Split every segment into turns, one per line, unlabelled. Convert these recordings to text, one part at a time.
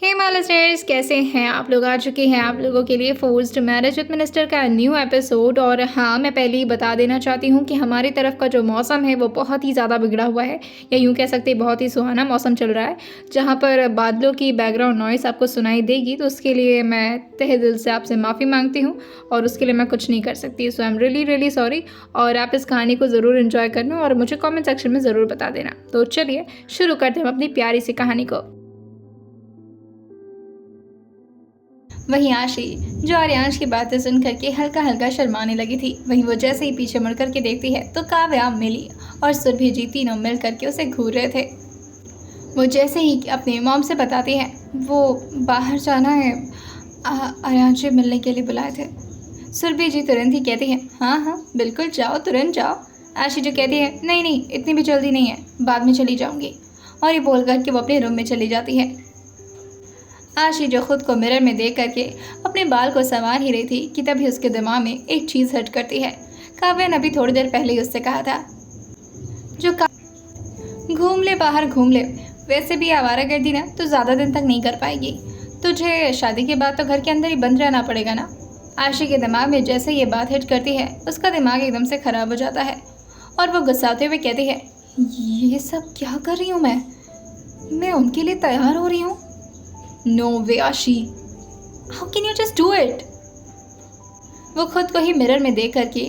Hey my listeners, कैसे हैं आप लोग। आ चुके हैं आप लोगों के लिए फोर्स्ड मैरिज विद मिनिस्टर का न्यू एपिसोड। और हाँ, मैं पहले ही बता देना चाहती हूँ कि हमारी तरफ का जो मौसम है वो बहुत ही ज़्यादा बिगड़ा हुआ है, या यूँ कह सकते हैं बहुत ही सुहाना मौसम चल रहा है, जहाँ पर बादलों की बैकग्राउंड नॉइस आपको सुनाई देगी। तो उसके लिए मैं तहे दिल से आपसे माफ़ी मांगती हूँ और उसके लिए मैं कुछ नहीं कर सकती। So I am really really sorry. और आप इस कहानी को ज़रूर इन्जॉय करना और मुझे कॉमेंट सेक्शन में ज़रूर बता देना। तो चलिए शुरू करते हैं अपनी प्यारी सी कहानी को। वहीं आशी, जो आर्यांश की बातें सुन करके हल्का हल्का शर्माने लगी थी, वहीं वो जैसे ही पीछे मुड़ करके देखती है तो काव्या, मिली और सुरभि जी तीनों मिल करके उसे घूर रहे थे। वो जैसे ही अपने मॉम से बताती है वो बाहर जाना है, आर्यांश से मिलने के लिए बुलाए थे। सुरभि जी तुरंत ही कहती है हाँ हाँ बिल्कुल जाओ, तुरंत जाओ। आशी जो कहती है नहीं नहीं, इतनी भी जल्दी नहीं है, बाद में चली जाऊंगी। और ये बोल करके वो अपने रूम में चली जाती है। आशी जो खुद को मिरर में देख करके अपने बाल को संवार ही रही थी कि तभी उसके दिमाग में एक चीज़ हट करती है। काव्या ने अभी थोड़ी देर पहले ही उससे कहा था जो घूम ले, बाहर घूम ले, वैसे भी आवारागर्दी ना तो ज़्यादा दिन तक नहीं कर पाएगी, तुझे शादी के बाद तो घर के अंदर ही बंद रहना पड़ेगा ना। आशी के दिमाग में जैसे ये बात हिट करती है उसका दिमाग एकदम से ख़राब हो जाता है और वो गुस्साते हुए कहती है ये सब क्या कर रही हूँ मैं उनके लिए तैयार हो रही हूँ। नो वे आशी, how can you just do it. वो खुद को ही मिरर में देख करके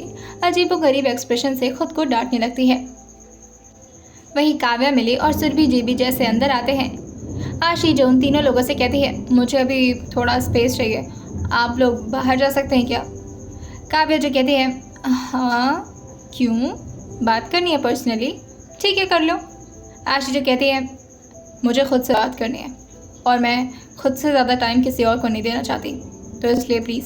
अजीबोगरीब एक्सप्रेशन से खुद को डांटने लगती है। वहीं काव्या, मिली और सुरभि जी भी जैसे अंदर आते हैं। आशी जो उन तीनों लोगों से कहती है मुझे अभी थोड़ा स्पेस चाहिए, आप लोग बाहर जा सकते हैं क्या। काव्या जो कहती है हाँ क्यों, बात करनी है पर्सनली, ठीक है कर लो। आशी जो कहती है मुझे खुद से बात करनी है और मैं खुद से ज़्यादा टाइम किसी और को नहीं देना चाहती, तो इसलिए प्लीज़।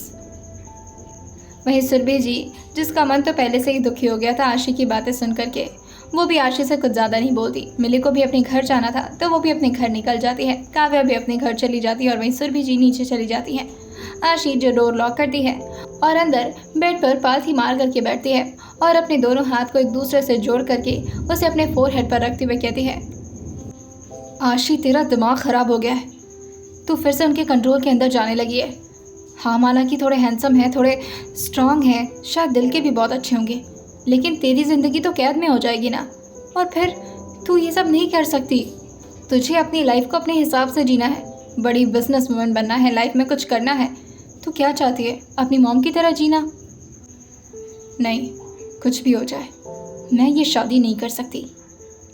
वहीं सुरभि जी, जिसका मन तो पहले से ही दुखी हो गया था आशी की बातें सुन करके, वो भी आशी से कुछ ज़्यादा नहीं बोलती। मिली को भी अपने घर जाना था तो वो भी अपने घर निकल जाती है। काव्या भी अपने घर चली जाती है और वहीं सुरभि जी नीचे चली जाती है। आशी जो डोर लॉक करती है और अंदर बेड पर पालथी मार करके बैठती है और अपने दोनों हाथ को एक दूसरे से जोड़ करके उसे अपने फोरहेड पर रखते हुए कहती है आशी तेरा दिमाग ख़राब हो गया है, तू फिर से उनके कंट्रोल के अंदर जाने लगी है। हाँ हालांकि थोड़े हैंडसम है, थोड़े स्ट्रांग हैं, शायद दिल के भी बहुत अच्छे होंगे, लेकिन तेरी ज़िंदगी तो कैद में हो जाएगी ना। और फिर तू ये सब नहीं कर सकती, तुझे अपनी लाइफ को अपने हिसाब से जीना है, बड़ी बिजनेस वूमन बनना है, लाइफ में कुछ करना है। तू क्या चाहती है, अपनी मॉम की तरह जीना। नहीं, कुछ भी हो जाए मैं ये शादी नहीं कर सकती,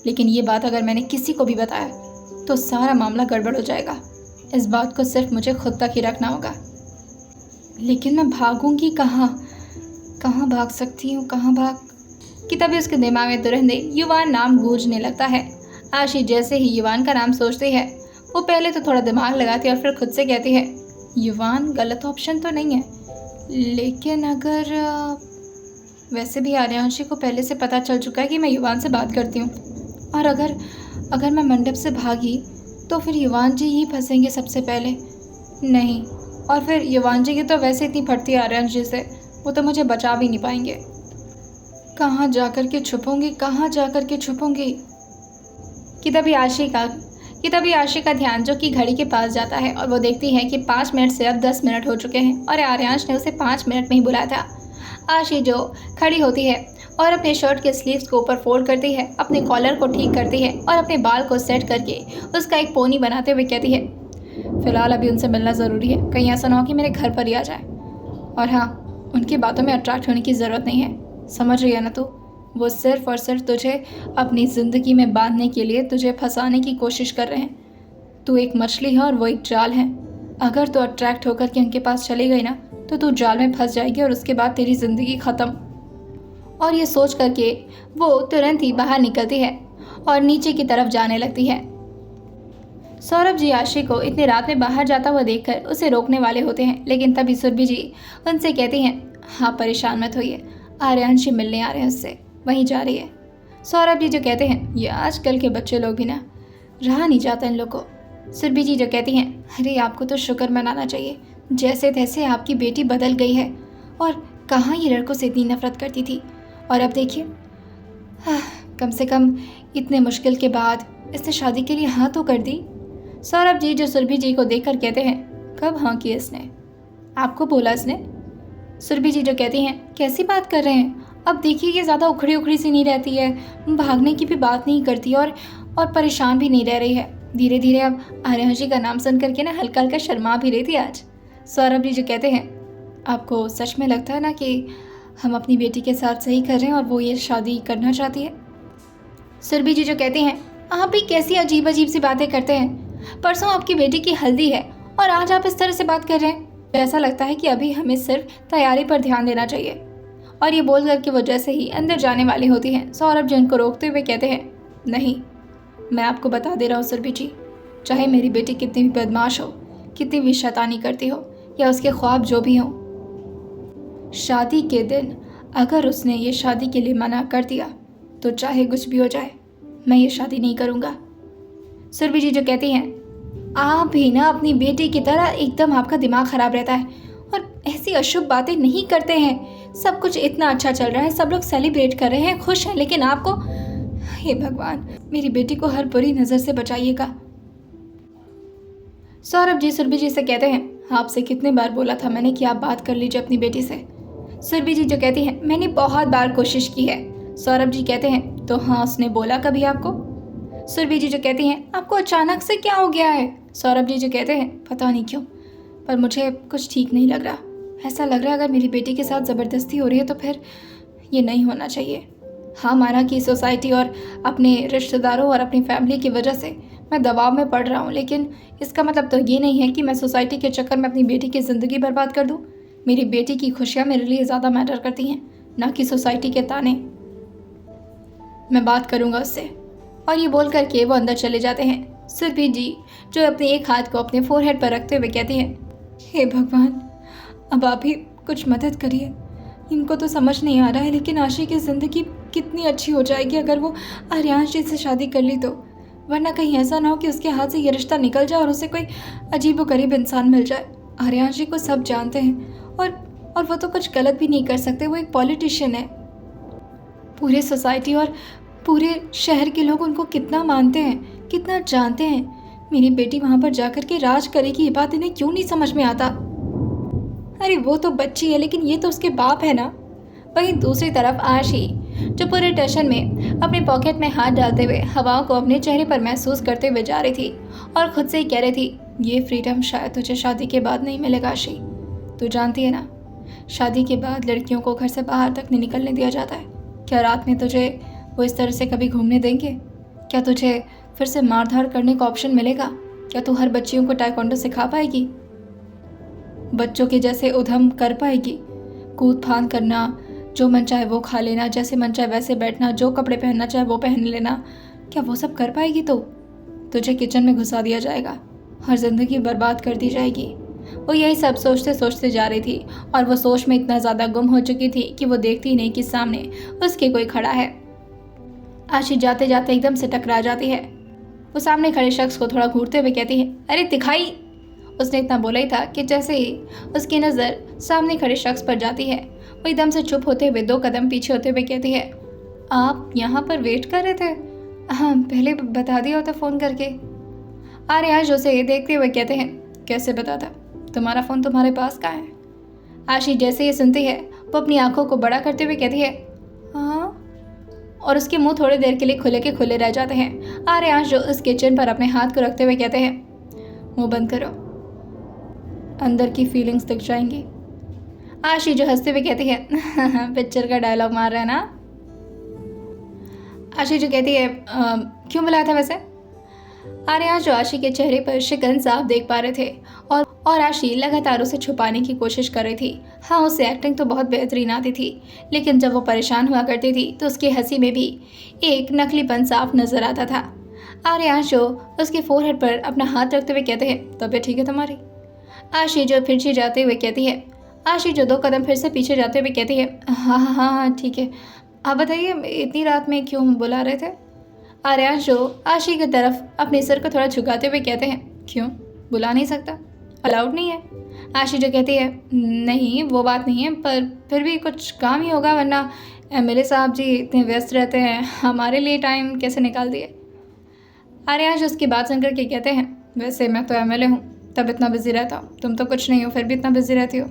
लेकिन ये बात अगर मैंने किसी को भी बताया तो सारा मामला गड़बड़ हो जाएगा। इस बात को सिर्फ मुझे खुद तक ही रखना होगा। लेकिन मैं भागूंगी कहाँ, कहाँ भाग सकती हूँ, कहाँ भाग। कि तभी उसके दिमाग में तुरंत युवान नाम गूंजने लगता है। आशी जैसे ही युवान का नाम सोचती है वो पहले तो थोड़ा दिमाग लगाती है और फिर खुद से कहती है युवान गलत ऑप्शन तो नहीं है, लेकिन अगर वैसे भी आर्यांशी को पहले से पता चल चुका है कि मैं युवान से बात करती हूँ, और अगर मैं मंडप से भागी तो फिर युवान जी ही फंसेंगे सबसे पहले। नहीं, और फिर युवान जी की तो वैसे इतनी फटती है आर्यन जी से, वो तो मुझे बचा भी नहीं पाएंगे। कहाँ जा कर के छुपूंगी, कहाँ जा कर के छुपूंगी। कि तभी आशी का ध्यान जो कि घड़ी के पास जाता है और वो देखती है कि 5 मिनट से अब 10 मिनट हो चुके हैं और आर्यांश ने उसे 5 मिनट में ही बुलाया था। आशी जो खड़ी होती है और अपने शर्ट के स्लीव्स को ऊपर फोल्ड करती है, अपने कॉलर को ठीक करती है और अपने बाल को सेट करके उसका एक पोनी बनाते हुए कहती है फ़िलहाल अभी उनसे मिलना ज़रूरी है, कहीं ऐसा ना हो कि मेरे घर पर ही आ जाए। और हाँ, उनकी बातों में अट्रैक्ट होने की ज़रूरत नहीं है, समझ रही है ना तू। वो सिर्फ़ और सिर्फ तुझे अपनी ज़िंदगी में बांधने के लिए तुझे फंसाने की कोशिश कर रहे हैं। तू एक मछली है और वो एक जाल है। अगर तू अट्रैक्ट होकर के उनके पास चली गई ना तो तू जाल में फंस जाएगी और उसके बाद तेरी ज़िंदगी ख़त्म। और ये सोच करके वो तुरंत ही बाहर निकलती है और नीचे की तरफ जाने लगती है। सौरभ जी आशी को इतनी रात में बाहर जाता हुआ देखकर उसे रोकने वाले होते हैं, लेकिन तभी सुरभि जी उनसे कहती हैं हाँ परेशान मत होइए, आर्यांशी मिलने आ रहे हैं उससे, वहीं जा रही है। सौरभ जी जो कहते हैं ये आजकल के बच्चे लोग भी ना, रहा नहीं जाता इन लोग को। सुरभि जी जो कहती हैं अरे आपको तो शुक्र मनाना चाहिए, जैसे तैसे आपकी बेटी बदल गई है, और कहाँ ये लड़कों से इतनी नफरत करती थी, और अब देखिए कम से कम इतने मुश्किल के बाद इसने शादी के लिए हाँ तो कर दी। सौरभ जी जो सुरभि जी को देखकर कहते हैं, कब हाँ की इसने? आपको बोला इसने? सुरभि जी जो कहती हैं, कैसी बात कर रहे हैं? अब देखिए ये ज़्यादा उखड़ी उखड़ी सी नहीं रहती है, भागने की भी बात नहीं करती और परेशान भी नहीं रह रही है। धीरे धीरे अब आर्यन जी का नाम सुन करके ना हल्का हल्का शर्मा भी रही थी आज। सौरभ जी जो कहते हैं, आपको सच में लगता है ना कि हम अपनी बेटी के साथ सही कर रहे हैं और वो ये शादी करना चाहती है? सुरभि जी जो कहती हैं, आप भी कैसी अजीब अजीब सी बातें करते हैं। परसों आपकी बेटी की हल्दी है और आज आप इस तरह से बात कर रहे हैं। ऐसा लगता है कि अभी हमें सिर्फ तैयारी पर ध्यान देना चाहिए। और ये बोल करके वो जैसे ही अंदर जाने वाली होती हैं, सौरभ जी उनको रोकते हुए कहते हैं, नहीं, मैं आपको बता दे रहा हूँ सुरभि जी, चाहे मेरी बेटी कितनी भी बदमाश हो, कितनी भी शैतानी करती हो या उसके ख्वाब जो भी हों, शादी के दिन अगर उसने ये शादी के लिए मना कर दिया तो चाहे कुछ भी हो जाए, मैं ये शादी नहीं करूँगा। सुरभि जी जो कहती हैं, आप भी ना अपनी बेटी की तरह एकदम आपका दिमाग खराब रहता है और ऐसी अशुभ बातें नहीं करते हैं। सब कुछ इतना अच्छा चल रहा है, सब लोग सेलिब्रेट कर रहे हैं, खुश हैं, लेकिन आपको, हे भगवान, मेरी बेटी को हर बुरी नज़र से बचाइएगा। सौरभ जी सुरभि जी से कहते हैं, आपसे कितने बार बोला था मैंने कि आप बात कर लीजिए अपनी बेटी से। सुरभि जी जो कहती हैं, मैंने बहुत बार कोशिश की है। सौरभ जी कहते हैं, तो हाँ, उसने बोला कभी आपको? सुरभि जी जो कहती हैं, आपको अचानक से क्या हो गया है? सौरभ जी जो कहते हैं, पता नहीं क्यों, पर मुझे कुछ ठीक नहीं लग रहा। ऐसा लग रहा है अगर मेरी बेटी के साथ ज़बरदस्ती हो रही है तो फिर ये नहीं होना चाहिए। हाँ, माना कि सोसाइटी और अपने रिश्तेदारों और अपनी फैमिली की वजह से मैं दबाव में पड़ रहा हूँ, लेकिन इसका मतलब तो ये नहीं है कि मैं सोसाइटी के चक्कर में अपनी बेटी की ज़िंदगी बर्बाद कर दूँ। मेरी बेटी की खुशियाँ मेरे लिए ज़्यादा मैटर करती हैं, ना कि सोसाइटी के ताने। मैं बात करूँगा उससे। और ये बोल करके वो अंदर चले जाते हैं। सुरभि जी जो अपने एक हाथ को अपने फोरहेड पर रखते हुए कहती हैं, हे भगवान, अब आप ही कुछ मदद करिए। इनको तो समझ नहीं आ रहा है, लेकिन आशी की ज़िंदगी कितनी अच्छी हो जाएगी अगर वो आर्यांश जी से शादी कर ली तो। वरना कहीं ऐसा ना हो कि उसके हाथ से ये रिश्ता निकल जाए और उसे कोई अजीबोगरीब इंसान मिल जाए। आर्यांश जी को सब जानते हैं और वो तो कुछ गलत भी नहीं कर सकते। वो एक पॉलिटिशियन है। पूरे सोसाइटी और पूरे शहर के लोग उनको कितना मानते हैं, कितना जानते हैं। मेरी बेटी वहाँ पर जाकर के राज करेगी, ये बात इन्हें क्यों नहीं समझ में आता? अरे वो तो बच्ची है, लेकिन ये तो उसके बाप है ना। वहीं दूसरी तरफ आशी जो पूरे टशन में अपने पॉकेट में हाथ डालते हुए हवाओं को अपने चेहरे पर महसूस करते हुए जा रही थी और खुद से ही कह रही थी, ये फ्रीडम शायद तुझे शादी के बाद नहीं मिलेगा आशी। तू जानती है ना, शादी के बाद लड़कियों को घर से बाहर तक नहीं निकलने दिया जाता है। क्या रात में तुझे वो इस तरह से कभी घूमने देंगे? क्या तुझे फिर से मारधाड़ करने का ऑप्शन मिलेगा? क्या तू हर बच्चियों को टाइकोंडो सिखा पाएगी? बच्चों के जैसे उधम कर पाएगी? कूद फांद करना, जो मन चाहे वो खा लेना, जैसे मन चाहे वैसे बैठना, जो कपड़े पहनना चाहे वो पहन लेना, क्या वो सब कर पाएगी? तो तुझे किचन में घुसा दिया जाएगा, हर जिंदगी बर्बाद कर दी जाएगी। वो यही सब सोचते सोचते जा रही थी और वो सोच में इतना ज़्यादा गुम हो चुकी थी कि वो देखती ही नहीं कि सामने उसके कोई खड़ा है। आशी जाते जाते एकदम से टकरा जाती है। वो सामने खड़े शख्स को थोड़ा घूरते हुए कहती है, अरे दिखाई। उसने इतना बोला ही था कि जैसे ही उसकी नज़र सामने खड़े शख्स पर जाती है, वो एकदम से चुप होते हुए 2 कदम पीछे होते हुए कहती है, आप यहाँ पर वेट कर रहे थे? हाँ, पहले बता दिया होता फ़ोन करके। आर्याश उसे देखते हुए कहते हैं, कैसे बताता? तुम्हारा फ़ोन तुम्हारे पास कहाँ है? आशी जैसे ये सुनती है वो अपनी आंखों को बड़ा करते हुए कहती है, हाँ, और उसके मुंह थोड़ी देर के लिए खुले के खुले रह जाते हैं। आर्याश जो उसके चिन पर अपने हाथ को रखते हुए कहते हैं, मुंह बंद करो, अंदर की फीलिंग्स दिख जाएंगी। आशी जो हंसते हुए कहती है, पिक्चर का डायलॉग मार रहा है ना। आशी जो कहती है, क्यों बुलाया था वैसे? आर्याश जो आशी के चेहरे पर शिकन साफ देख पा रहे थे और आशी लगातार उसे छुपाने की कोशिश कर रही थी। हाँ, उसे एक्टिंग तो बहुत बेहतरीन आती थी, लेकिन जब वो परेशान हुआ करती थी तो उसकी हंसी में भी एक नकलीपन साफ नजर आता था। आर्याश जो उसके फोरहेड पर अपना हाथ रखते हुए कहते हैं, तबीयत ठीक है तुम्हारी? आशी जो पीछे जाते हुए कहती है, आशी जो 2 कदम फिर से पीछे जाते हुए कहती है, हाँ हाँ हाँ हाँ ठीक है। आप बताइए, इतनी रात में क्यों बुला रहे थे? आर्याश जो आशी की तरफ अपने सिर को थोड़ा झुकाते हुए कहते हैं, क्यों बुला नहीं सकता? अलाउड नहीं है? आशी जो कहती है, नहीं वो बात नहीं है, पर फिर भी कुछ काम ही होगा, वरना एमएलए साहब जी इतने व्यस्त रहते हैं, हमारे लिए टाइम कैसे निकाल दिए? आर्याश उसकी बात सुनकर के कहते हैं, वैसे मैं तो एमएलए हूँ, तब इतना बिजी रहता हूँ। तुम तो कुछ नहीं हो, फिर भी इतना बिजी रहती हो।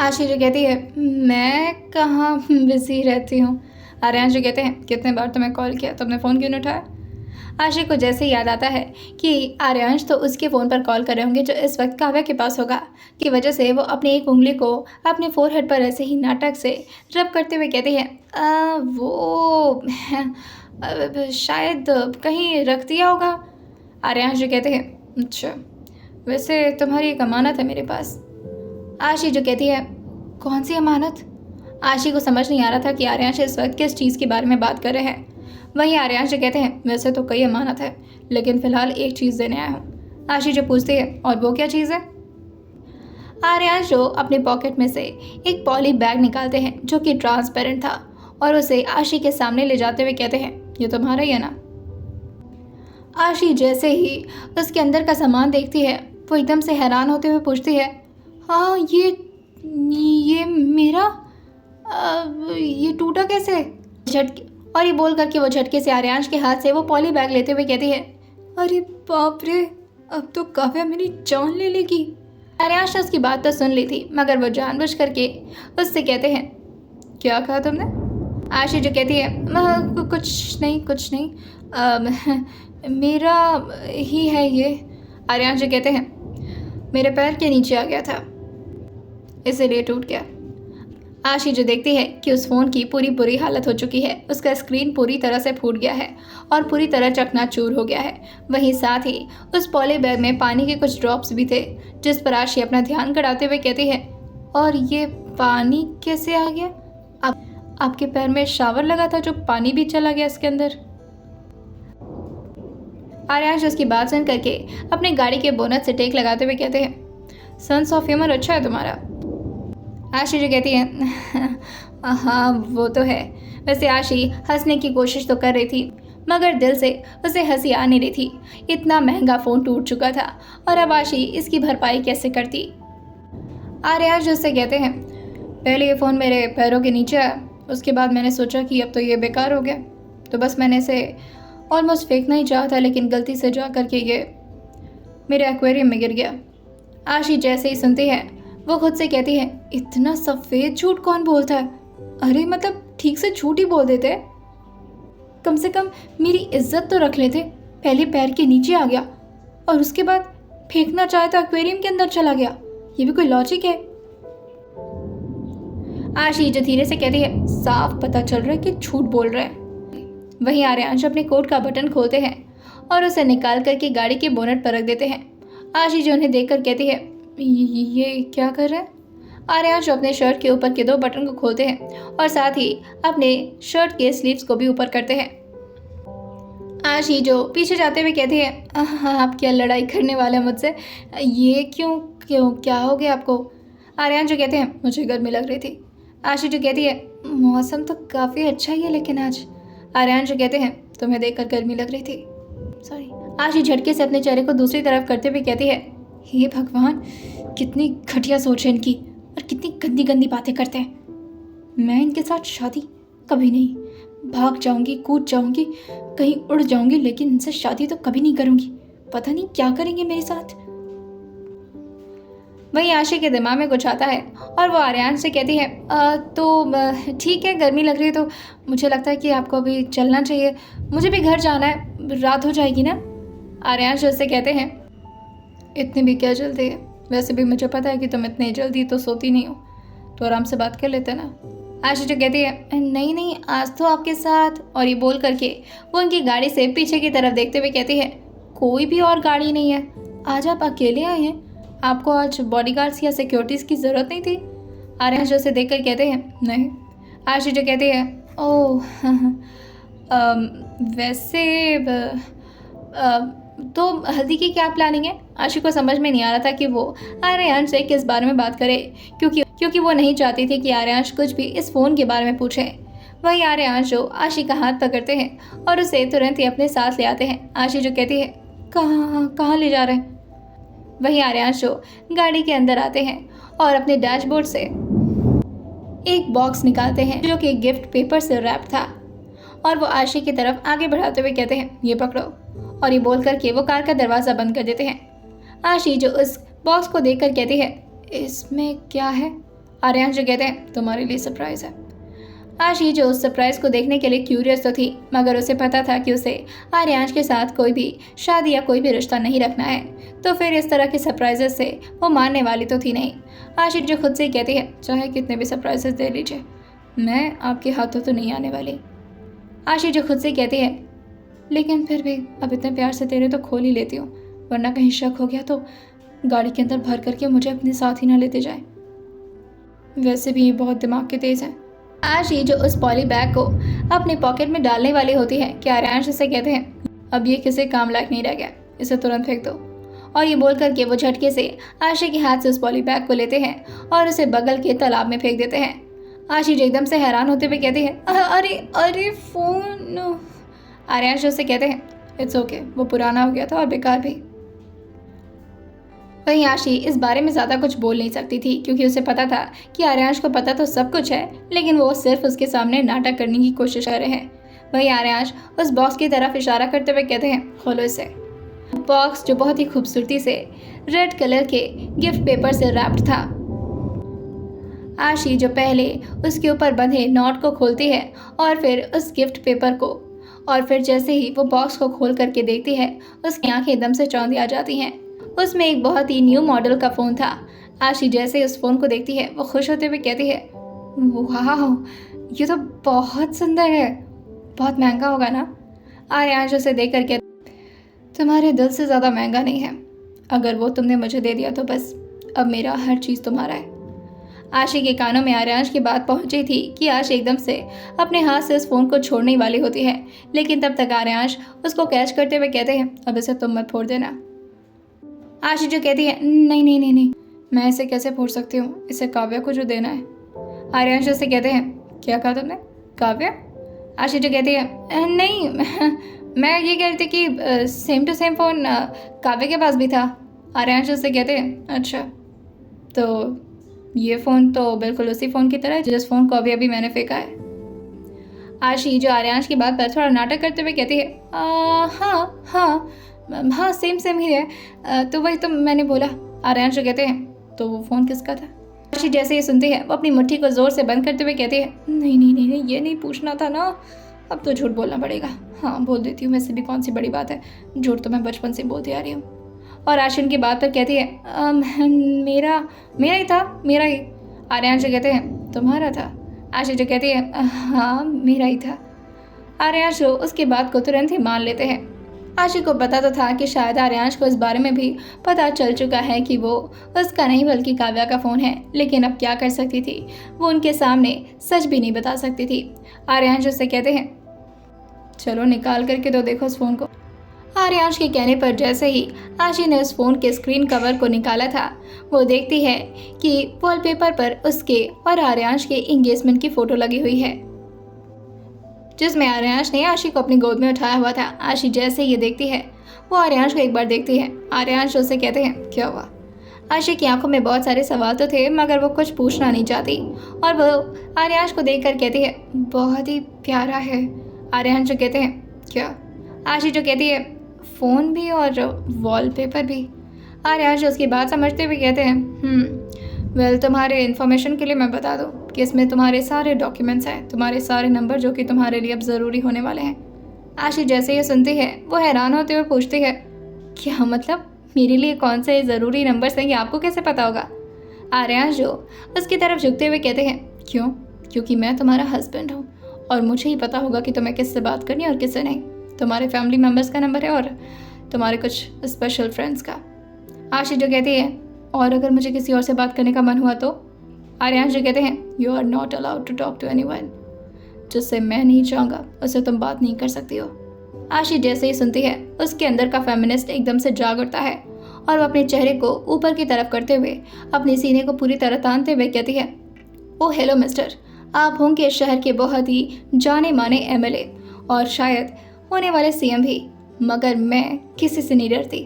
आशी जो कहती है, मैं कहाँ बिजी रहती हूँ। आर्यांश जो कहते हैं, कितने बार तुम्हें कॉल किया, तुमने फ़ोन क्यों नहीं उठाया। आशी को जैसे याद आता है कि आर्यांश तो उसके फ़ोन पर कॉल कर रहे होंगे जो इस वक्त काव्या के पास होगा, की वजह से वो अपनी एक उंगली को अपने फोरहेड पर ऐसे ही नाटक से रब करते हुए कहती है, वो शायद कहीं रख दिया होगा। आर्यांश जो कहते हैं, अच्छा, वैसे तुम्हारी एक अमानत है मेरे पास। आशी जो कहती है, कौन सी अमानत। आशी को समझ नहीं आ रहा था कि आर्यांश इस वक्त किस चीज़ के बारे में बात कर रहे हैं। वहीं आर्यांश जो कहते हैं, वैसे तो कई अमानत है, लेकिन फ़िलहाल एक चीज़ देने आया हूँ। आशी जो पूछती है, और वो क्या चीज़ है। आर्यांश जो अपने पॉकेट में से एक पॉली बैग निकालते हैं जो कि ट्रांसपेरेंट था, और उसे आशी के सामने ले जाते हुए कहते हैं, ये तुम्हारा ही है ना। आशी जैसे ही उसके अंदर का सामान देखती है, वो एकदम से हैरान होते हुए पूछती है, हाँ, ये मेरा, ये टूटा कैसे। झटके, और ये बोल करके वो झटके से आर्यांश के हाथ से वो पॉली बैग लेते हुए कहती है, अरे बाप रे, अब तो काव्या मेरी जान ले लेगी। आर्यांश ने उसकी बात तो सुन ली थी, मगर वो जानबूझ करके उससे कहते हैं, क्या कहा तुमने। आशी जो कहती है, कुछ नहीं, मेरा ही है ये। आर्यांश जो कहते हैं, मेरे पैर के नीचे आ गया था, इसीलिए टूट गया। आशी जो देखती है कि उस फ़ोन की पूरी बुरी हालत हो चुकी है, उसका स्क्रीन पूरी तरह से फूट गया है और पूरी तरह चकनाचूर हो गया है। वहीं साथ ही उस पॉली बैग में पानी के कुछ ड्रॉप्स भी थे, जिस पर आशी अपना ध्यान गड़ाते हुए कहती है, और ये पानी कैसे आ गया। आपके पैर में शावर लगा था जो पानी भी चला गया इसके अंदर। आर्यांश उसकी बात सुन करके अपने गाड़ी के बोनट से टेक लगाते हुए कहते हैं, सेंस ऑफ ह्यूमर अच्छा है तुम्हारा। आशी जो कहती है, हाँ वो तो है। वैसे आशी हंसने की कोशिश तो कर रही थी, मगर दिल से उसे हंसी आ नहीं रही थी। इतना महंगा फ़ोन टूट चुका था और अब आशी इसकी भरपाई कैसे करती। आर्यांश उससे कहते हैं, पहले ये फ़ोन मेरे पैरों के नीचे आया, उसके बाद मैंने सोचा कि अब तो ये बेकार हो गया, तो बस मैंने इसे ऑलमोस्ट फेंकना ही चाहा था, लेकिन गलती से जा कर के ये मेरे एक्वेरियम में गिर गया। आशी जैसे ही सुनती है, वो खुद से कहती है, इतना सफ़ेद झूठ कौन बोलता है। अरे मतलब ठीक से झूठ ही बोल देते, कम से कम मेरी इज्जत तो रख लेते। पहले पैर के नीचे आ गया और उसके बाद फेंकना चाहे तो एक्वेरियम के अंदर चला गया, ये भी कोई लॉजिक है। आशी जो धीरे से कहती है, साफ पता चल रहा है कि झूठ बोल रहे हैं। वहीं आर्यांश अपने कोट का बटन खोलते हैं और उसे निकाल करके गाड़ी के बोनट पर रख देते हैं। आशी जो उन्हें देखकर कहती है, ये क्या कर रहे हैं। आर्यांश अपने शर्ट के ऊपर के 2 बटन को खोलते हैं और साथ ही अपने शर्ट के स्लीव्स को भी ऊपर करते हैं। आशी जो पीछे जाते हुए कहती है, आप क्या लड़ाई करने वाले हैं मुझसे, ये क्यों क्या हो गया आपको। आर्यांश जो कहते हैं, मुझे गर्मी लग रही थी। आशी जो कहती है, मौसम तो काफ़ी अच्छा ही है लेकिन आज। आर्यांश जो कहते हैं, तुम्हें देखकर गर्मी लग रही थी, सॉरी। आशी झटके से अपने चेहरे को दूसरी तरफ करते हुए कहती है, हे भगवान, कितनी घटिया सोच है इनकी और कितनी गंदी गंदी बातें करते हैं। मैं इनके साथ शादी कभी नहीं, भाग जाऊंगी, कूद जाऊंगी, कहीं उड़ जाऊंगी, लेकिन इनसे शादी तो कभी नहीं करूंगी। पता नहीं क्या करेंगे मेरे साथ। वहीं आशी के दिमाग में कुछ आता है और वो आर्यांश से कहती है, तो ठीक है, गर्मी लग रही है तो मुझे लगता है कि आपको अभी चलना चाहिए, मुझे भी घर जाना है, रात हो जाएगी ना। आर्यांश उससे कहते हैं, इतनी भी क्या जल्दी है, वैसे भी मुझे पता है कि तुम इतनी जल्दी तो सोती नहीं हो, तो आराम से बात कर लेते ना। आशी जो कहती है, नहीं, आज तो आपके साथ, और ये बोल करके वो उनकी गाड़ी से पीछे की तरफ देखते हुए कहती है, कोई भी और गाड़ी नहीं है, आज आप अकेले आए हैं, आपको आज बॉडीगार्ड्स या सिक्योरिटीज़ की ज़रूरत नहीं थी। आर्यांश उसे देख कर कहते हैं, नहीं। आशी जो कहती है, ओह वैसे तो हल्दी की क्या प्लानिंग है। आशी को समझ में नहीं आ रहा था कि वो आर्यांश से किस बारे में बात करे, क्योंकि वो नहीं चाहती थी कि आर्यांश कुछ भी इस फ़ोन के बारे में पूछे। वही आर्यांश जो आशी का हाथ पकड़ते हैं और उसे तुरंत ही अपने साथ ले आते हैं। आशी जो कहती है, कहाँ ले जा रहे हैं। वही आर्यांश जो गाड़ी के अंदर आते हैं और अपने डैशबोर्ड से एक बॉक्स निकालते हैं जो कि गिफ्ट पेपर से रैप था, और वो आशी की तरफ आगे बढ़ाते हुए कहते हैं, ये पकड़ो। और ये बोल करके वो कार का दरवाज़ा बंद कर देते हैं। आशी जो उस बॉक्स को देखकर कहती है, इसमें क्या है? आर्यांश जो कहते हैं, तुम्हारे लिए सरप्राइज़ है। आशी जो उस सरप्राइज़ को देखने के लिए क्यूरियस तो थी, मगर उसे पता था कि उसे आर्यांश के साथ कोई भी शादी या कोई भी रिश्ता नहीं रखना है, तो फिर इस तरह के सरप्राइजेस से वो मानने वाली तो थी नहीं। आशी जो खुद से ही कहती है, चाहे कितने भी सरप्राइजेस दे लीजिए, मैं आपके हाथों तो नहीं आने वाली। आशी जो खुद से कहती है, लेकिन फिर भी अब इतने प्यार से तेरे तो खोल ही लेती हूँ, वरना कहीं शक हो गया तो गाड़ी के अंदर भर करके मुझे अपने साथ ही ना लेते जाए। वैसे भी ये बहुत दिमाग के तेज़ है। आशी जो उस पॉली बैग को अपने पॉकेट में डालने वाली होती है कि आर्यांश उसे कहते हैं, अब ये किसी काम लायक नहीं रह गया, इसे तुरंत फेंक दो। और ये बोल करके वो झटके से आशी के हाथ से उस पॉली बैग को लेते हैं और उसे बगल के तालाब में फेंक देते हैं। आशी जो एकदम से हैरान होते हुए कहती है, अरे अरे फ़ोन। आर्यांश उसे कहते हैं, इट्स ओके, वो पुराना हो गया था और बेकार भी। वहीं आशी इस बारे में ज़्यादा कुछ बोल नहीं सकती थी, क्योंकि उसे पता था कि आर्यांश को पता तो सब कुछ है, लेकिन वो सिर्फ उसके सामने नाटक करने की कोशिश कर रहे हैं। वहीं आर्यांश उस बॉक्स की तरफ इशारा करते हुए कहते हैं, खोलो इसे। बॉक्स जो बहुत ही खूबसूरती से रेड कलर के गिफ्ट पेपर से रैप्ड था। आशी जो पहले उसके ऊपर बंधे नोट को खोलती है और फिर उस गिफ्ट पेपर को, और फिर जैसे ही वो बॉक्स को खोल करके देखती है, उसकी आंखें एकदम से चौंधी आ जाती हैं। उसमें एक बहुत ही न्यू मॉडल का फ़ोन था। आशी जैसे ही उस फ़ोन को देखती है, वो खुश होते हुए कहती है, वाह, ये तो बहुत सुंदर है, बहुत महंगा होगा ना? आर्यांश उसे देख कर कहती, तुम्हारे दिल से ज़्यादा महंगा नहीं है, अगर वो तुमने मुझे दे दिया तो बस अब मेरा हर चीज़ तुम्हारा है। आशी के कानों में आर्यांश की बात पहुंची थी कि आशी एकदम से अपने हाथ से उस फ़ोन को छोड़ने वाली होती है, लेकिन तब तक आर्यांश उसको कैच करते हुए कहते हैं, अब इसे तुम मत फोड़ देना। आशी जो कहती है, नहीं नहीं नहीं नहीं, मैं इसे कैसे फोड़ सकती हूँ, इसे काव्या को जो देना है। आर्यांश उसे कहते हैं, क्या कहा तुमने, काव्या? आशी जो कहती है, नहीं मैं ये कह रही थी कि same to same phone Kavya के पास भी था। आर्यांश उसे कहते हैं, अच्छा, तो ये फ़ोन तो बिल्कुल उसी फ़ोन की तरह है जिस फ़ोन को अभी मैंने फेंका है। आशी जो आर्यांश की बात पर थोड़ा नाटक करते हुए कहती है, हाँ हाँ हाँ, सेम ही है, तो वही तो मैंने बोला। आर्यांश कहते हैं, तो वो फ़ोन किसका था? आशी जैसे ही सुनती है, वो अपनी मुट्ठी को ज़ोर से बंद करते हुए कहती है, नहीं नहीं नहीं नहीं, ये नहीं पूछना था ना, अब तो झूठ बोलना पड़ेगा। हाँ, बोल देती हूँ, वैसे भी कौन सी बड़ी बात है, झूठ तो मैं बचपन से बोलती आ रही हूँ। और आशी उनकी बात पर कहती है, मेरा ही था, मेरा ही। आर्यांश कहते हैं, तुम्हारा था? आशी जो कहती है, हाँ, मेरा ही था। आर्यांश उसकी बात को तुरंत ही मान लेते हैं। आशी को पता तो था कि शायद आर्यांश को इस बारे में भी पता चल चुका है कि वो उसका नहीं बल्कि काव्या का फ़ोन है, लेकिन अब क्या कर सकती थी, वो उनके सामने सच भी नहीं बता सकती थी। आर्यांश उससे कहते हैं, चलो निकाल करके तो देखो उस फ़ोन को। आर्यांश के कहने पर जैसे ही आशी ने उस फ़ोन के स्क्रीन कवर को निकाला था, वो देखती है कि वॉलपेपर पर उसके और आर्यांश के एंगेजमेंट की फ़ोटो लगी हुई है, जिसमें आर्यांश ने आशी को अपनी गोद में उठाया हुआ था। आशी जैसे ये देखती है, वो आर्यांश को एक बार देखती है। आर्यांश उससे कहते हैं, क्या हुआ? आशी की आंखों में बहुत सारे सवाल तो थे, मगर वो कुछ पूछना नहीं चाहती, और वो आर्यांश को देखकर कहती है, बहुत ही प्यारा है। आर्यांश जो कहते हैं, क्या? आशी जो कहती है, फ़ोन भी और वॉलपेपर भी। आर्यांश उसकी बात समझते हुए कहते हैं, वेल, तुम्हारे इन्फॉर्मेशन के लिए मैं बता दूं कि इसमें तुम्हारे सारे डॉक्यूमेंट्स हैं, तुम्हारे सारे नंबर जो कि तुम्हारे लिए अब ज़रूरी होने वाले हैं। आशी जैसे ये सुनती है, वो हैरान होते हुए पूछती है, क्या मतलब, मेरे लिए कौन से ज़रूरी नंबर्स हैं, ये आपको कैसे पता होगा? आर्यांश जो उसकी तरफ झुकते हुए कहते हैं, क्यों? क्योंकि मैं तुम्हारा हस्बैंड हूँ और मुझे ही पता होगा कि तुम्हें किससे बात करनी है और किससे नहीं। तुम्हारे फैमिली मेम्बर्स का नंबर है और तुम्हारे कुछ स्पेशल फ्रेंड्स का। आशी जो कहती है, और अगर मुझे किसी और से बात करने का मन हुआ तो? आर्यांश जो कहते हैं, you are not allowed to talk to anyone, जिससे मैं नहीं चाहूँगा उससे तुम बात नहीं कर सकती हो। आशी जैसे ही सुनती है, उसके अंदर का फेमिनिस्ट एकदम से जाग उठता है और वो अपने चेहरे को ऊपर की तरफ करते हुए अपने सीने को पूरी तरह तानते हुए कहती है, ओ हेलो मिस्टर, आप होंगे शहर के बहुत ही जाने माने एमएलए और शायद होने वाले सीएम भी, मगर मैं किसी से नहीं डरती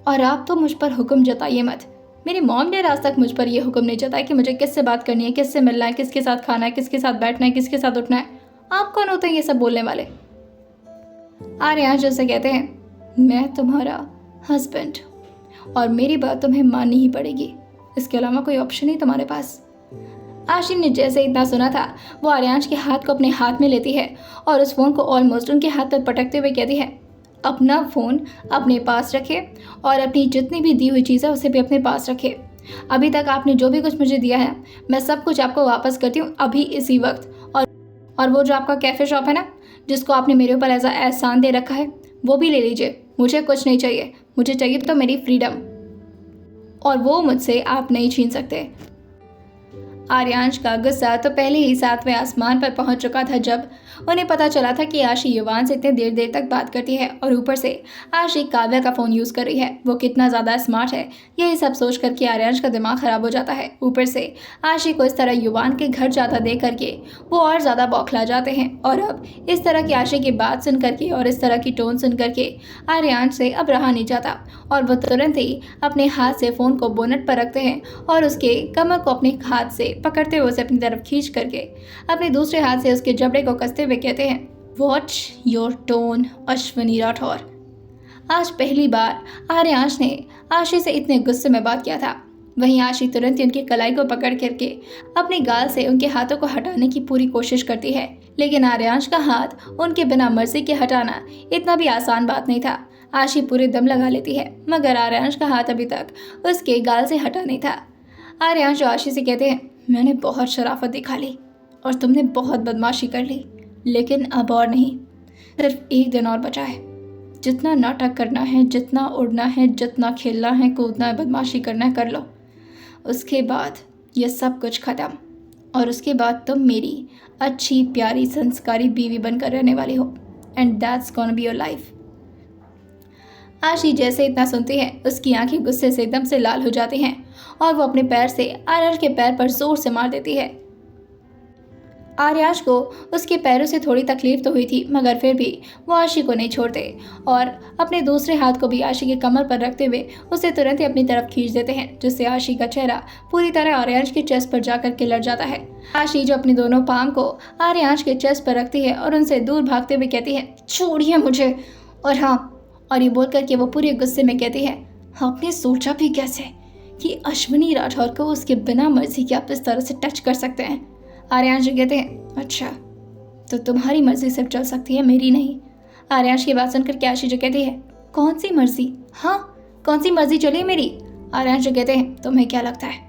और आप तो मुझ पर हुक्म जताइए मत। मेरी मॉम ने आज तक मुझ पर यह हुक्म नहीं जताया कि मुझे किससे बात करनी है, किससे मिलना है, किसके साथ खाना है, किसके साथ बैठना है, किसके साथ उठना है। आप कौन होते हैं ये सब बोलने वाले? आर्यांश उससे कहते हैं, मैं तुम्हारा हस्बैंड और मेरी बात तुम्हें माननी ही पड़ेगी। इसके अलावा कोई ऑप्शन नहीं तुम्हारे पास। आशी ने जैसे इतना सुना था वो आर्यांश के हाथ को अपने हाथ में लेती है और उस फ़ोन को ऑलमोस्ट उनके हाथ पर पटकते हुए कहती है, अपना फ़ोन अपने पास रखे और अपनी जितनी भी दी हुई चीज़ है उसे भी अपने पास रखे। अभी तक आपने जो भी कुछ मुझे दिया है मैं सब कुछ आपको वापस करती हूँ अभी इसी वक्त। और वो जो आपका कैफ़े शॉप है ना, जिसको आपने मेरे ऊपर ऐसा एहसान दे रखा है, वो भी ले लीजिए। मुझे कुछ नहीं चाहिए, मुझे चाहिए तो मेरी फ्रीडम, और वो मुझसे आप नहीं छीन सकते। आर्यांश का गुस्सा तो पहले ही 7वें आसमान पर पहुंच चुका था जब उन्हें पता चला था कि आशी युवान से इतने देर तक बात करती है और ऊपर से आशी काव्या का फ़ोन यूज़ कर रही है। वो कितना ज़्यादा स्मार्ट है यही सब सोच करके आर्यांश का दिमाग ख़राब हो जाता है। ऊपर से आशी को इस तरह युवान के घर जाता देख करके वो और ज़्यादा बौखला जाते हैं और अब इस तरह की आशी की बात सुन करके और इस तरह की टोन सुन करके आर्यांश से अब रहा नहीं जाता और वो तुरंत ही अपने हाथ से फ़ोन को बोनट पर रखते हैं और उसके कमर को अपने हाथ से पकड़ते हुए उसे अपनी तरफ खींच करके अपने दूसरे हाथ से उसके जबड़े को कसते हुए कहते हैं, watch your tone Ashwini Rathore. आज पहली बार आर्यांश ने आशी से इतने गुस्से में बात किया था। वहीं आशी तुरंत ही उनकी कलाई को पकड़ करके अपने गाल से उनके हाथों को हटाने की पूरी कोशिश करती है, लेकिन आर्यांश का हाथ उनके बिना मर्जी के हटाना इतना भी आसान बात नहीं था। आशी पूरे दम लगा लेती है मगर आर्यांश का हाथ अभी तक उसके गाल से हटा नहीं था। आर्यांश आशी से कहते हैं, मैंने बहुत शराफत दिखा ली और तुमने बहुत बदमाशी कर ली, लेकिन अब और नहीं, सिर्फ एक दिन और बचा है। जितना नाटक करना है, जितना उड़ना है, जितना खेलना है, कूदना है, बदमाशी करना है, कर लो। उसके बाद ये सब कुछ ख़त्म और उसके बाद तुम मेरी अच्छी प्यारी संस्कारी बीवी बनकर रहने वाली हो and that's gonna be your life. आशी जैसे इतना सुनती है उसकी आंखें गुस्से से एकदम से लाल हो जाती हैं और वो अपने पैर से आर्यांश के पैर पर जोर से मार देती है। आर्यांश को उसके पैरों से थोड़ी तकलीफ तो हुई थी मगर फिर भी वो आशी को नहीं छोड़ते और अपने दूसरे हाथ को भी आशी के कमर पर रखते हुए उसे तुरंत ही अपनी तरफ खींच देते हैं, जिससे आशी का चेहरा पूरी तरह आर्यांश के चेस्ट पर जाकर के लड़ जाता है। आशी जो अपनी दोनों पाम को आर्यांश के चेस्ट पर रखती है और उनसे दूर भागते हुए कहती है, छोड़िए मुझे। और ये बोल करके वो पूरे गुस्से में कहती है, आपने सोचा भी कैसे कि अश्विनी राठौर को उसके बिना मर्जी के आप इस तरह से टच कर सकते हैं। आर्यांश जी कहते हैं, अच्छा तो तुम्हारी मर्जी सिर्फ चल सकती है, मेरी नहीं। आर्यांश की बात सुनकर आशी जो कहती है, कौन सी मर्जी? हाँ, कौन सी मर्जी चली मेरी? आर्यांश जो कहते हैं, तुम्हें क्या लगता है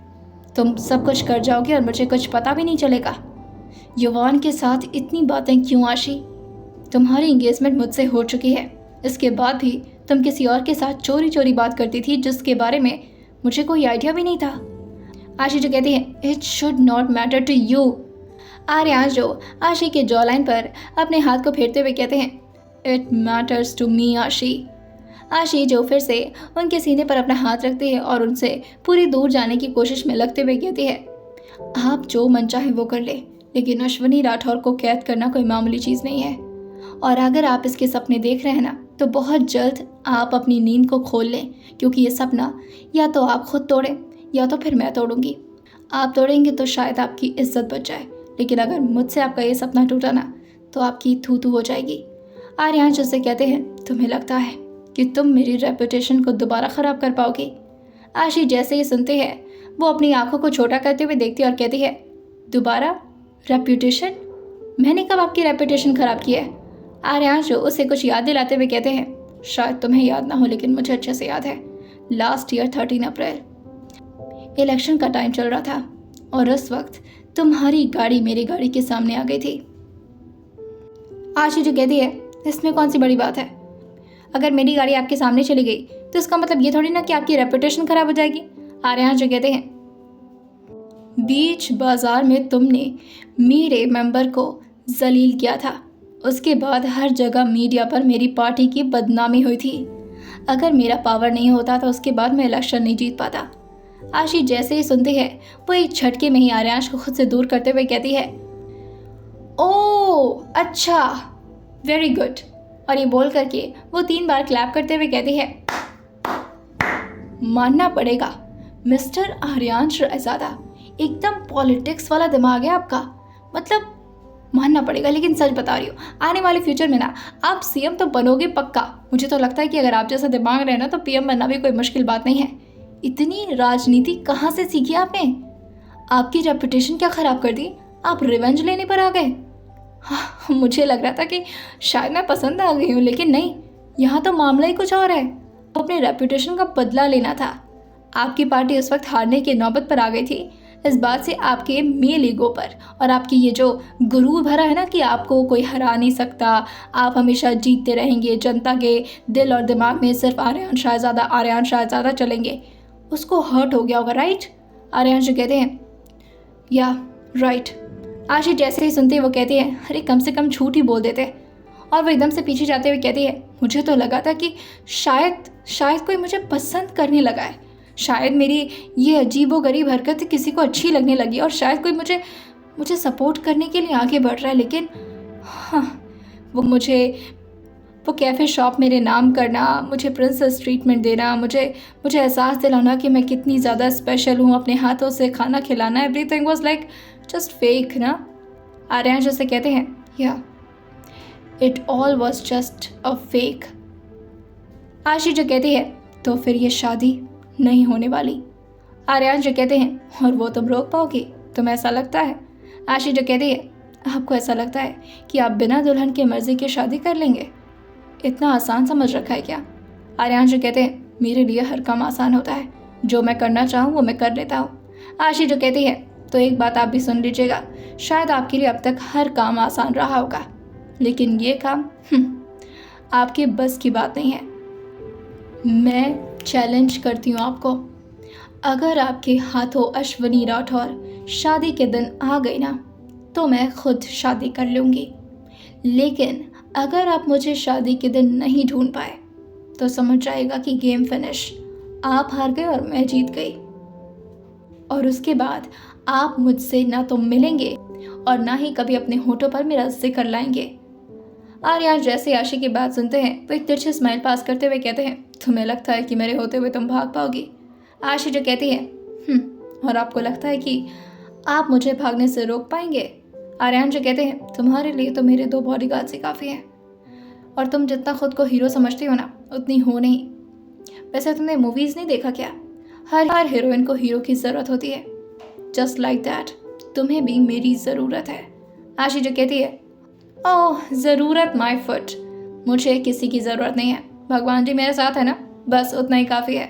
तुम सब कुछ कर जाओगे और मुझे कुछ पता भी नहीं चलेगा? युवान के साथ इतनी बातें क्यों आशी? तुम्हारी एंगेजमेंट मुझसे हो चुकी है, इसके बाद भी तुम किसी और के साथ चोरी चोरी बात करती थी जिसके बारे में मुझे कोई आइडिया भी नहीं था। आशी जो कहती है, it should not matter to you. Aryansh जो आशी के जॉ लाइन पर अपने हाथ को फेरते हुए कहते हैं, इट मैटर्स टू मी आशी। आशी जो फिर से उनके सीने पर अपना हाथ रखती है और उनसे पूरी दूर जाने की कोशिश में लगते हुए कहती है, आप जो मन चाहे वो कर ले, लेकिन अश्विनी राठौर को कैद करना कोई मामूली चीज़ नहीं है। और अगर आप इसके सपने देख रहे हैं ना, तो बहुत जल्द आप अपनी नींद को खोल लें, क्योंकि ये सपना या तो आप खुद तोड़ें या तो फिर मैं तोड़ूंगी। आप तोड़ेंगे तो शायद आपकी इज्जत बच जाए, लेकिन अगर मुझसे आपका ये सपना टूटा ना तो आपकी थू थू हो जाएगी। आर्यांश उससे कहते हैं, तुम्हें लगता है कि तुम मेरी रेपुटेशन को दोबारा ख़राब कर पाओगी? आशी जैसे ही सुनते हैं वो अपनी आंखों को छोटा करते हुए देखती है और कहती है, दोबारा रेपुटेशन? मैंने कब आपकी रेपुटेशन ख़राब की है? आर्यांश उसे कुछ याद दिलाते हुए कहते हैं, शायद तुम्हें याद ना हो लेकिन मुझे अच्छे से याद है। लास्ट ईयर 13 अप्रैल इलेक्शन का टाइम चल रहा था और उस वक्त तुम्हारी गाड़ी मेरी गाड़ी के सामने आ गई थी। आशी जो कहती है, इसमें कौन सी बड़ी बात है? अगर मेरी गाड़ी आपके सामने चली गई तो इसका मतलब ये थोड़ी ना कि आपकी रेपुटेशन खराब हो जाएगी। आर्यांश जो कहते हैं, बीच बाजार में तुमने मेरे मेंबर को जलील किया था, उसके बाद हर जगह मीडिया पर मेरी पार्टी की बदनामी हुई थी। अगर मेरा पावर नहीं होता तो उसके बाद मैं इलेक्शन नहीं जीत पाता। आशी जैसे ही सुनती है वो एक झटके में ही आर्यांश को खुद से दूर करते हुए कहती है, ओह अच्छा, वेरी गुड। और ये बोल करके वो 3 बार क्लैप करते हुए कहती है, मानना पड़ेगा मिस्टर आर्यांश रायजादा, एकदम पॉलिटिक्स वाला दिमाग है आपका। मतलब मानना पड़ेगा, लेकिन सच बता रही हूँ, आने वाले फ्यूचर में ना आप सीएम तो बनोगे पक्का। मुझे तो लगता है कि अगर आप जैसा दिमाग रहे ना तो पीएम बनना भी कोई मुश्किल बात नहीं है। इतनी राजनीति कहाँ से सीखी आपने? आपकी रेपुटेशन क्या खराब कर दी? आप रिवेंज लेने पर आ गए? हाँ, मुझे लग रहा था कि शायद मैं पसंद आ गई हूँ, लेकिन नहीं, यहाँ तो मामला ही कुछ और है। अपने रेपुटेशन का बदला लेना था। आपकी पार्टी उस वक्त हारने की नौबत पर आ गई थी, इस बात से आपके मेल ईगो पर, और आपकी ये जो गुरूर भरा है ना कि आपको कोई हरा नहीं सकता, आप हमेशा जीतते रहेंगे, जनता के दिल और दिमाग में सिर्फ आर्यन शाहजादा चलेंगे, उसको हर्ट हो गया होगा, राइट? आर्यन जो कहते हैं या राइट। आशी जैसे ही सुनते वो कहती है, अरे कम से कम झूठ ही बोल देते। और वो एकदम से पीछे जाते हुए कहती है, मुझे तो लगा था कि शायद कोई मुझे पसंद करने लगा है, शायद मेरी ये अजीबोगरीब हरकत किसी को अच्छी लगने लगी, और शायद कोई मुझे सपोर्ट करने के लिए आगे बढ़ रहा है। लेकिन हाँ, वो कैफ़े शॉप मेरे नाम करना, मुझे प्रिंसेस ट्रीटमेंट देना, मुझे एहसास दिलाना कि मैं कितनी ज़्यादा स्पेशल हूँ, अपने हाथों से खाना खिलाना, everything was like just fake ना। आर्यन जैसे कहते हैं, या it all was just a fake. आशी जो कहती है, तो फिर ये शादी नहीं होने वाली। आर्यन जो कहते हैं, और वो तुम रोक पाओगी? तुम्हें ऐसा लगता है? आशी जो कहती है, आपको ऐसा लगता है कि आप बिना दुल्हन की मर्जी की शादी कर लेंगे? इतना आसान समझ रखा है क्या? आर्यन जो कहते हैं, मेरे लिए हर काम आसान होता है, जो मैं करना चाहूँ वो मैं कर लेता हूँ। आशी जो कहती है, तो एक बात आप भी सुन लीजिएगा, शायद आपके लिए अब तक हर काम आसान रहा होगा, लेकिन ये काम आपके बस की बात नहीं है। मैं चैलेंज करती हूँ आपको, अगर आपके हाथों अश्वनी राठौर शादी के दिन आ गई ना, तो मैं खुद शादी कर लूँगी, लेकिन अगर आप मुझे शादी के दिन नहीं ढूंढ पाए तो समझ जाएगा कि गेम फिनिश, आप हार गए और मैं जीत गई, और उसके बाद आप मुझसे ना तो मिलेंगे और ना ही कभी अपने होठों पर मेरा जिक्र लाएंगे। आर्यन जैसे आशी की बात सुनते हैं तो एक तिरछी स्माइल पास करते हुए कहते हैं, तुम्हें लगता है कि मेरे होते हुए तुम भाग पाओगी? आशी जो कहती है, और आपको लगता है कि आप मुझे भागने से रोक पाएंगे? आर्यन जो कहते हैं, तुम्हारे लिए तो मेरे 2 बॉडीगार्ड्स ही काफ़ी हैं, और तुम जितना खुद को हीरो समझती हो ना, उतनी हो नहीं। वैसे तुमने मूवीज़ नहीं देखा क्या? हर हीरोइन को हीरो की ज़रूरत होती है, जस्ट लाइक दैट तुम्हें भी मेरी ज़रूरत है। आशी जो कहती है, ओह ज़रूरत माय फुट, मुझे किसी की ज़रूरत नहीं है, भगवान जी मेरे साथ है ना, बस उतना ही काफ़ी है,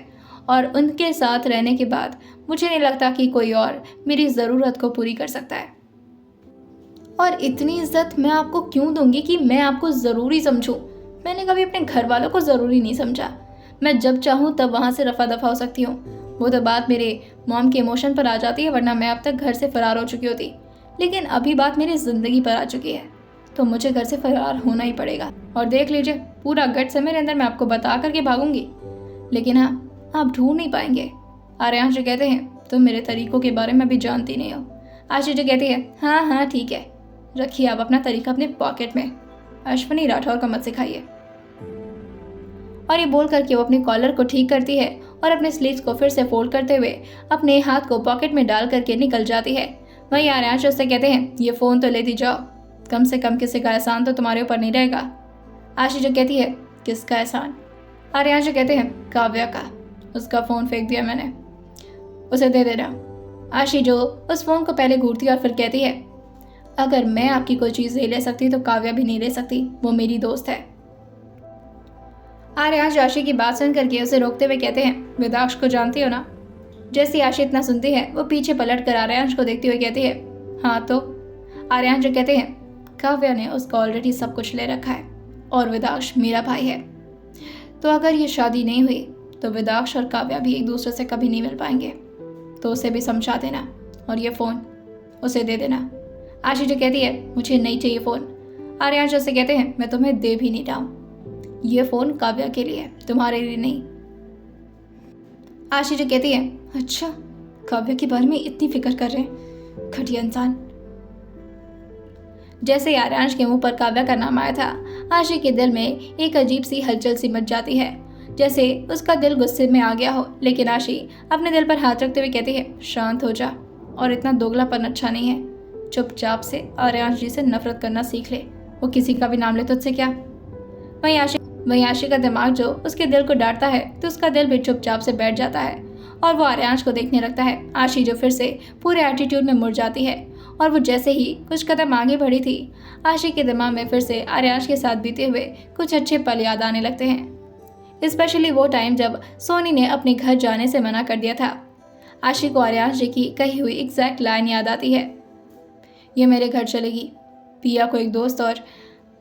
और उनके साथ रहने के बाद मुझे नहीं लगता कि कोई और मेरी ज़रूरत को पूरी कर सकता है। और इतनी इज्जत मैं आपको क्यों दूंगी कि मैं आपको ज़रूरी समझूं? मैंने कभी अपने घर वालों को ज़रूरी नहीं समझा। मैं जब चाहूँ तब वहाँ से रफा दफा हो सकती हूँ। वो तो बात मेरे मॉम के इमोशन पर आ जाती है, वरना मैं अब तक घर से फरार हो चुकी होती। लेकिन अभी बात मेरी ज़िंदगी पर आ चुकी है, तो मुझे घर से फरार होना ही पड़ेगा। और देख लीजिए, पूरा गट्स है मेरे अंदर, मैं आपको बता करके भागूंगी, लेकिन हाँ, आप ढूंढ नहीं पाएंगे। आर्यन जो कहते हैं, तुम मेरे तरीकों के बारे में भी जानती नहीं हो। आशी जो कहती है, हाँ ठीक है, रखिए आप अपना तरीका अपने पॉकेट में, अश्वनी राठौर को मत सिखाइए। और ये बोल करके वो अपने कॉलर को ठीक करती है और अपने स्लीव्स को फिर से फोल्ड करते हुए अपने हाथ को पॉकेट में डाल करके निकल जाती है। वहीं आर्यन उससे कहते हैं, ये फ़ोन तो लेती जाओ, कम से कम किसी का एहसान तो तुम्हारे ऊपर नहीं रहेगा। आशी जो कहती है, किसका एहसान? आर्यन जो कहते हैं, काव्या का, उसका फ़ोन फेंक दिया मैंने, उसे दे देना। आशी जो उस फ़ोन को पहले घूरती और फिर कहती है, अगर मैं आपकी कोई चीज़ नहीं ले सकती तो काव्या भी नहीं ले सकती, वो मेरी दोस्त है। आर्यन आशी की बात सुन करके उसे रोकते हुए कहते हैं, विदाक्ष को जानती हो ना? जैसी आशी इतना सुनती है वो पीछे पलट कर आर्यन को देखते हुए कहती है, हाँ तो? आर्यन जो कहते हैं, काव्या ने उसका ऑलरेडी सब कुछ ले रखा है और विदाक्ष मेरा भाई है, तो अगर ये शादी नहीं हुई तो विदाक्ष और काव्या भी एक दूसरे से कभी नहीं मिल पाएंगे, तो उसे भी समझा देना और ये फ़ोन उसे दे देना। आशी जो कहती है, मुझे नहीं चाहिए फ़ोन। आर्यन जैसे कहते हैं, मैं तुम्हें दे भी नहीं रहा, ये फ़ोन काव्या के लिए, तुम्हारे लिए नहीं। आशी जो कहती है, अच्छा, काव्या के बारे में इतनी फिक्र कर रहे हैं, घटिया इंसान। जैसे आर्यन के मुंह पर काव्या का नाम आया था, आशी के दिल में एक अजीब सी हलचल सी मच जाती है, जैसे उसका दिल गुस्से में आ गया हो। लेकिन आशी अपने दिल पर हाथ रखते हुए कहती है, शांत हो जा, और इतना दोगलापन अच्छा नहीं है। चुपचाप से आर्यांश जी से नफरत करना सीख ले। वो किसी का भी नाम ले तुझसे क्या। वहीं आशी का दिमाग जो उसके दिल को डांटता है तो उसका दिल भी चुपचाप से बैठ जाता है और वो आर्यांश को देखने लगता है। आशी जो फिर से पूरे एटीट्यूड में मुड़ जाती है और वो जैसे ही कुछ कदम आगे बढ़ी थी, आशी के दिमाग में फिर से आर्यांश के साथ बीते हुए कुछ अच्छे पल याद आने लगते हैं। स्पेशली वो टाइम जब सोनी ने अपने घर जाने से मना कर दिया था। आशी को आर्यांश जी की कही हुई एग्जैक्ट लाइन याद आती है, ये मेरे घर चलेगी, पिया को एक दोस्त और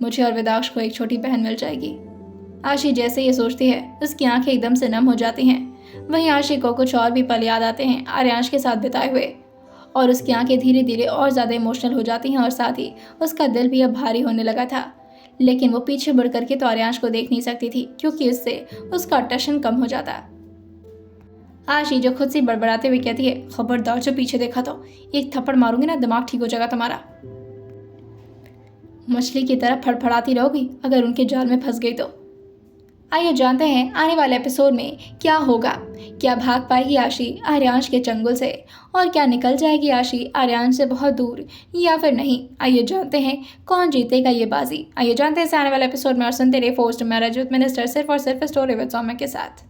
मुझे और वेदाक्ष को एक छोटी बहन मिल जाएगी। आशी जैसे ये सोचती है उसकी आंखें एकदम से नम हो जाती हैं। वहीं आशी को कुछ और भी पल याद आते हैं आर्यांश के साथ बिताए हुए और उसकी आंखें धीरे धीरे और ज़्यादा इमोशनल हो जाती हैं और साथ ही उसका दिल भी अब भारी होने लगा था। लेकिन वो पीछे मुड़ करके तो आर्यांश को देख नहीं सकती थी क्योंकि इससे उसका अट्रैक्शन कम हो जाता। आशी जो खुद से बड़बड़ाते हुए कहती है, खबरदार जो पीछे देखा तो एक थप्पड़ मारूंगी ना, दिमाग ठीक हो जाएगा तुम्हारा। मछली की तरह फड़फड़ाती रहोगी अगर उनके जाल में फंस गई तो। आइए जानते हैं आने वाले एपिसोड में क्या होगा। क्या भाग पाएगी आशी आर्यांश के चंगुल से और क्या निकल जाएगी आशी आर्यांश से बहुत दूर या फिर नहीं। आइए जानते हैं कौन जीतेगा ये बाजी। आइए जानते हैं आने वाले एपिसोड में और सुनते रहिए फोर्स्ड मैरिज विद मिनिस्टर सिर्फ और सिर्फ स्टोरी विद सौम्य के साथ।